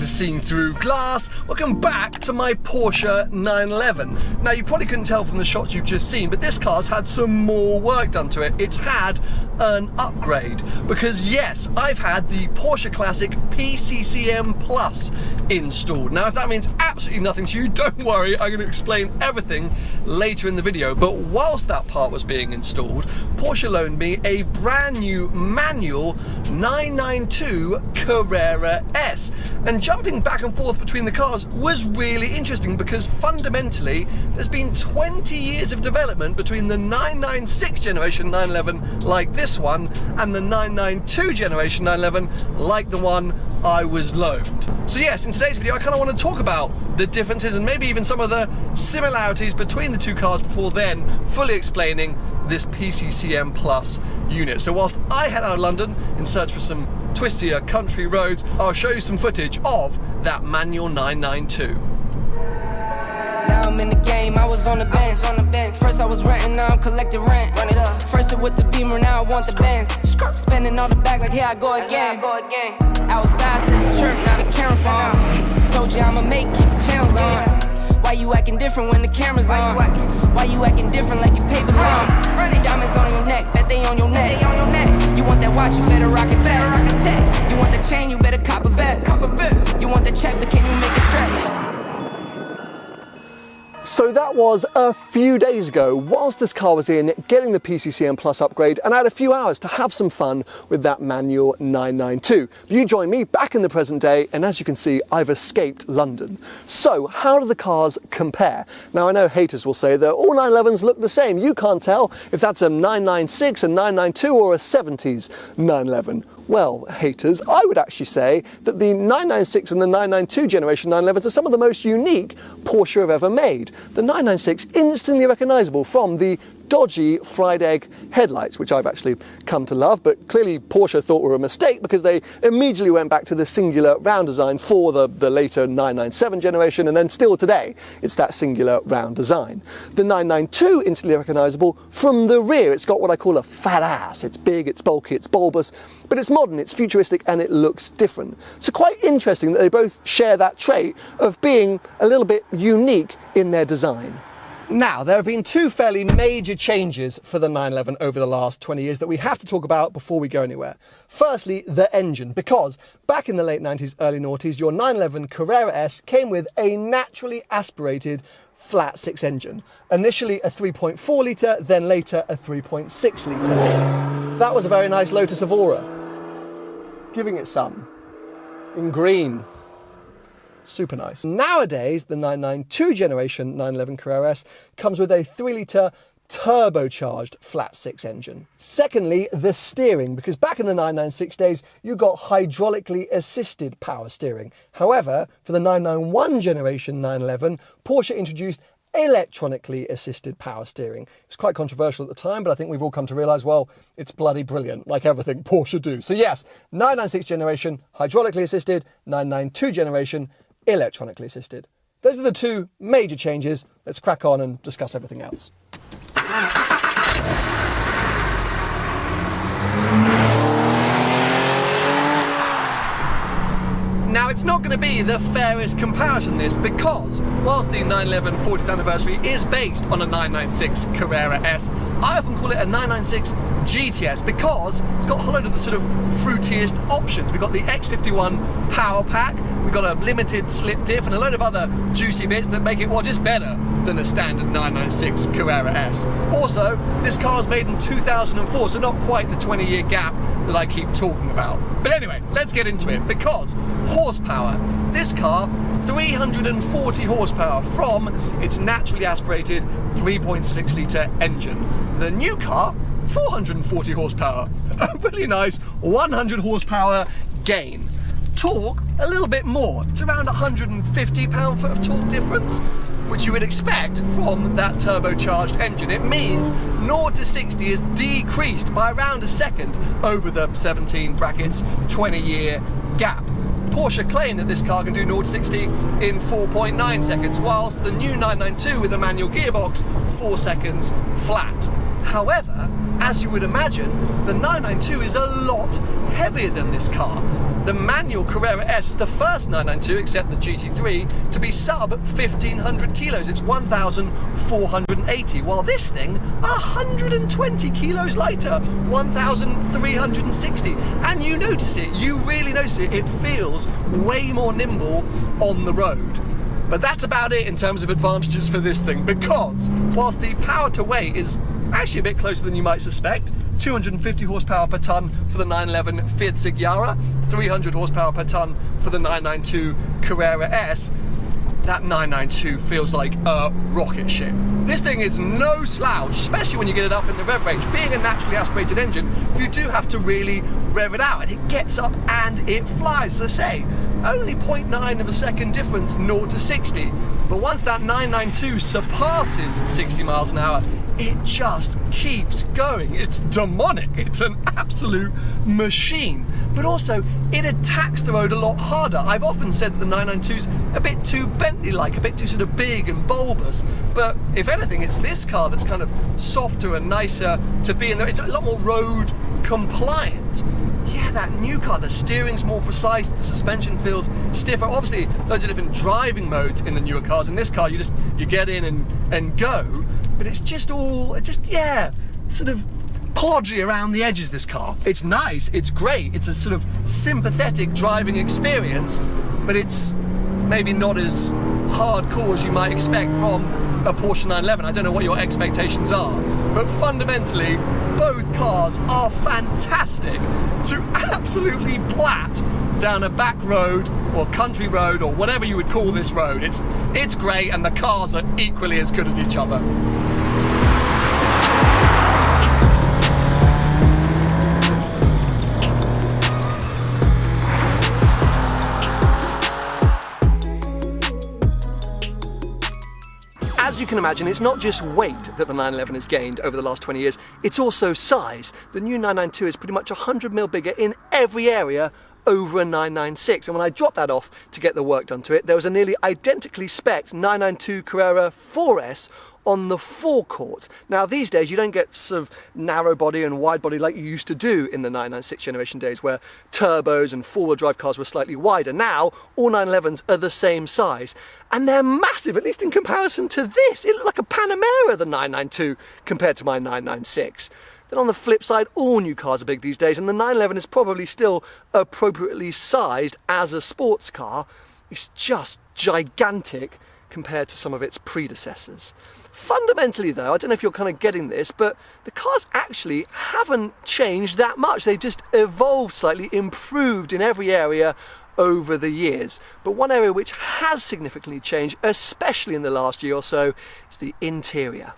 seen through glass. Welcome back to my Porsche 911. Now, you probably couldn't tell from the shots you've just seen, but this car's had some more work done to it. It's had an upgrade because, yes, I've had the Porsche Classic PCCM Plus installed. Now, if that means absolutely nothing to you, don't worry, I'm going to explain everything later in the video. But whilst that part was being installed, Porsche loaned me a brand new manual 992 Carrera S. And jumping back and forth between the cars was really interesting because fundamentally there's been 20 years of development between the 996 generation 911 like this one and the 992 generation 911 like the one I was loaned. So yes, in today's video I kind of want to talk about the differences and maybe even some of the similarities between the two cars before then fully explaining this PCCM Plus unit. So whilst I head out of London in search for some twistier country roads, I'll show you some footage of that manual 992. Now I'm in the game, I was on the bench. First I was renting, now I'm collecting rent. Run it up. First it with the Beamer, now I want the Benz. Spending all the back like here I go again. Outside since the church, now the camera phone. Told you I'ma keep the channels on. Why you acting different when the camera's on? Why you acting different like your paper long? Diamonds on your neck, bet they on your neck. You want that watch, you better rock it tech. You want the chain, you better cop a vest. You want the check, but can you make it stretch? So that was a few days ago, whilst this car was in getting the PCCM Plus upgrade, and I had a few hours to have some fun with that manual 992. You join me back in the present day, and as you can see, I've escaped London. So how do the cars compare? Now, I know haters will say that all 911s look the same. You can't tell if that's a 996, a 992, or a 70s 911. Well, haters, I would actually say that the 996 and the 992 generation 911s are some of the most unique Porsche have ever made. The 996 instantly recognisable from the dodgy fried egg headlights, which I've actually come to love, but clearly Porsche thought were a mistake because they immediately went back to the singular round design for the later 997 generation, and then still today it's that singular round design. The 992 instantly recognisable from the rear. It's got what I call a fat ass. It's big, it's bulky, it's bulbous, but it's modern, it's futuristic, and it looks different. So quite interesting that they both share that trait of being a little bit unique in their design. Now, there have been two fairly major changes for the 911 over the last 20 years that we have to talk about before we go anywhere. Firstly, the engine, because back in the late 90s, early noughties, your 911 Carrera S came with a naturally aspirated flat six engine. Initially a 3.4 litre, then later a 3.6 litre. That was a very nice Lotus Evora. Giving it some. In green. Super nice. Nowadays, the 992 generation 911 Carrera S comes with a 3 litre turbocharged flat six engine. Secondly, the steering, because back in the 996 days, you got hydraulically assisted power steering. However, for the 991 generation 911, Porsche introduced electronically assisted power steering. It was quite controversial at the time, but I think we've all come to realise, well, it's bloody brilliant, like everything Porsche do. So yes, 996 generation, hydraulically assisted, 992 generation, electronically assisted. Those are the two major changes. Let's crack on and discuss everything else. Now, it's not going to be the fairest comparison, this, because whilst the 911 40th anniversary is based on a 996 Carrera S, I often call it a 996 GTS because it's got a whole load of the sort of fruitiest options. We've got the X51 power pack, we've got a limited slip diff and a load of other juicy bits that make it, well, just better than a standard 996 Carrera S. Also, this car was made in 2004, so not quite the 20-year gap that I keep talking about. But anyway, let's get into it, because horsepower. This car, 340 horsepower from its naturally aspirated 3.6 litre engine. The new car, 440 horsepower. A really nice 100 horsepower gain. Torque, a little bit more. It's around 150 pound-foot of torque difference, which you would expect from that turbocharged engine. It means 0 to 60 is decreased by around a second over the 17 brackets 20-year gap. Porsche claim that this car can do 0 to 60 in 4.9 seconds, whilst the new 992 with a manual gearbox, 4 seconds flat. However, as you would imagine, the 992 is a lot heavier than this car. The manual Carrera S is the first 992, except the GT3, to be sub 1,500 kilos. It's 1,480, while this thing, 120 kilos lighter, 1,360. And you notice it, you really notice it. It feels way more nimble on the road. But that's about it in terms of advantages for this thing, because whilst the power to weight is actually a bit closer than you might suspect, 250 horsepower per tonne for the 911 Fiat Yara, 300 horsepower per tonne for the 992 Carrera S, that 992 feels like a rocket ship. This thing is no slouch, especially when you get it up in the rev range. Being a naturally aspirated engine, you do have to really rev it out, and it gets up and it flies. As I say, only 0.9 of a second difference, 0 to 60. But once that 992 surpasses 60 miles an hour, it just keeps going. It's demonic. It's an absolute machine. But also, it attacks the road a lot harder. I've often said that the 992's a bit too Bentley-like, a bit too sort of big and bulbous. But if anything, it's this car that's kind of softer and nicer to be in there. It's a lot more road compliant. Yeah, that new car, the steering's more precise, the suspension feels stiffer. Obviously, loads of different driving modes in the newer cars. In this car, you get in and go. But it's just sort of podgy around the edges, this car. It's nice, it's great, it's a sort of sympathetic driving experience, but it's maybe not as hardcore as you might expect from a Porsche 911. I don't know what your expectations are, but fundamentally, both cars are fantastic to absolutely plat down a back road or country road or whatever you would call this road. It's great, and the cars are equally as good as each other. As you can imagine, it's not just weight that the 911 has gained over the last 20 years, it's also size. The new 992 is pretty much 100mm bigger in every area over a 996, and when I dropped that off to get the work done to it, there was a nearly identically spec'd 992 Carrera 4S on the forecourt. Now these days you don't get sort of narrow body and wide body like you used to do in the 996 generation days, where turbos and four-wheel drive cars were slightly wider. Now all 911s are the same size, and they're massive, at least in comparison to this. It looked like a Panamera, the 992, compared to my 996. Then on the flip side, all new cars are big these days, and the 911 is probably still appropriately sized as a sports car. It's just gigantic compared to some of its predecessors. Fundamentally though, I don't know if you're kind of getting this, but the cars actually haven't changed that much. They've just evolved slightly, improved in every area over the years. But one area which has significantly changed, especially in the last year or so, is the interior.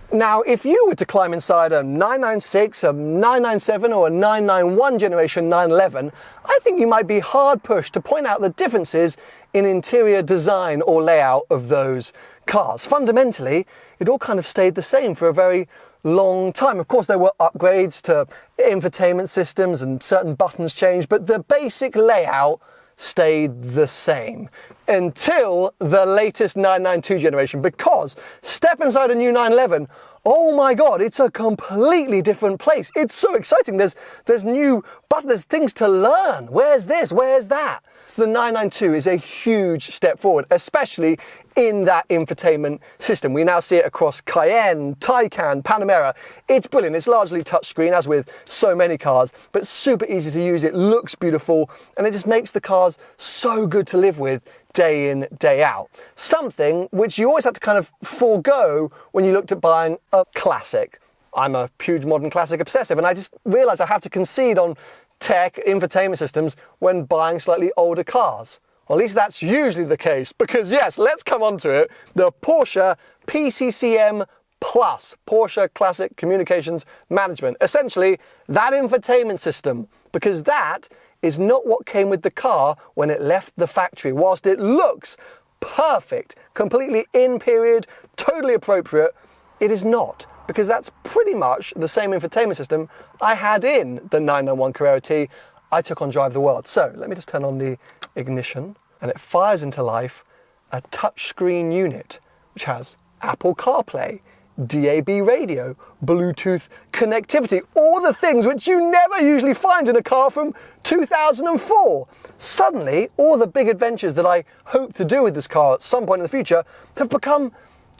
Now, if you were to climb inside a 996, a 997 or a 991 generation 911, I think you might be hard pushed to point out the differences in interior design or layout of those cars. Fundamentally, it all kind of stayed the same for a very long time. Of course, there were upgrades to infotainment systems and certain buttons changed, but the basic layout stayed the same until the latest 992 generation, because step inside a new 911, oh my god, it's a completely different place. It's so exciting. There's new buttons, there's things to learn. Where's this? Where's that? So the 992 is a huge step forward, especially in that infotainment system. We now see it across Cayenne, Taycan, Panamera. It's brilliant. It's largely touchscreen, as with so many cars, but super easy to use. It looks beautiful, and it just makes the cars so good to live with day in, day out. Something which you always had to kind of forego when you looked at buying a classic. I'm a huge modern classic obsessive, and I just realised I have to concede on tech, infotainment systems when buying slightly older cars. Well, at least that's usually the case, because yes, let's come on to it. The Porsche PCCM Plus, Porsche Classic Communications Management. Essentially, that infotainment system, because that is not what came with the car when it left the factory. Whilst it looks perfect, completely in period, totally appropriate, it is not, because that's pretty much the same infotainment system I had in the 991 Carrera T I took on Drive the World. So let me just turn on the ignition, and it fires into life a touchscreen unit which has Apple CarPlay DAB radio, Bluetooth connectivity, all the things which you never usually find in a car from 2004. Suddenly, all the big adventures that I hope to do with this car at some point in the future have become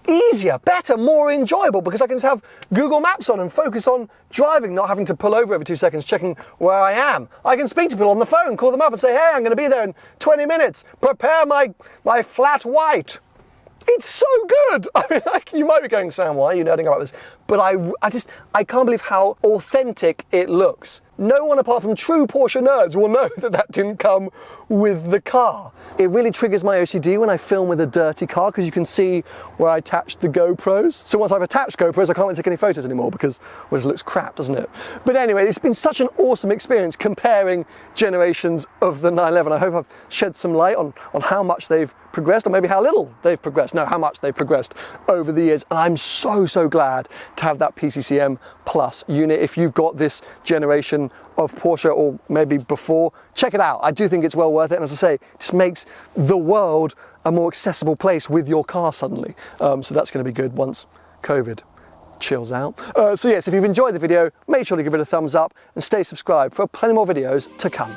easier, better, more enjoyable, because I can just have Google Maps on and focus on driving, not having to pull over every 2 seconds checking where I am. I can speak to people on the phone, call them up and say, hey, I'm going to be there in 20 minutes. Prepare my flat white. It's so good. I mean, like, you might be going, Sam, why are you nerding about this? But I can't believe how authentic it looks. No one apart from true Porsche nerds will know that that didn't come with the car. It really triggers my OCD when I film with a dirty car, because you can see where I attached the GoPros. So once I've attached GoPros, I can't really take any photos anymore, because it just looks crap, doesn't it? But anyway, it's been such an awesome experience comparing generations of the 911. I hope I've shed some light on how much they've progressed, or maybe how little they've progressed. No, how much they've progressed over the years. And I'm so glad to have that PCCM Plus unit. If you've got this generation of Porsche, or maybe before, check it out. I do think it's well worth it. And as I say, it just makes the world a more accessible place with your car suddenly. So that's going to be good once COVID chills out. So yes, if you've enjoyed the video, make sure to give it a thumbs up and stay subscribed for plenty more videos to come.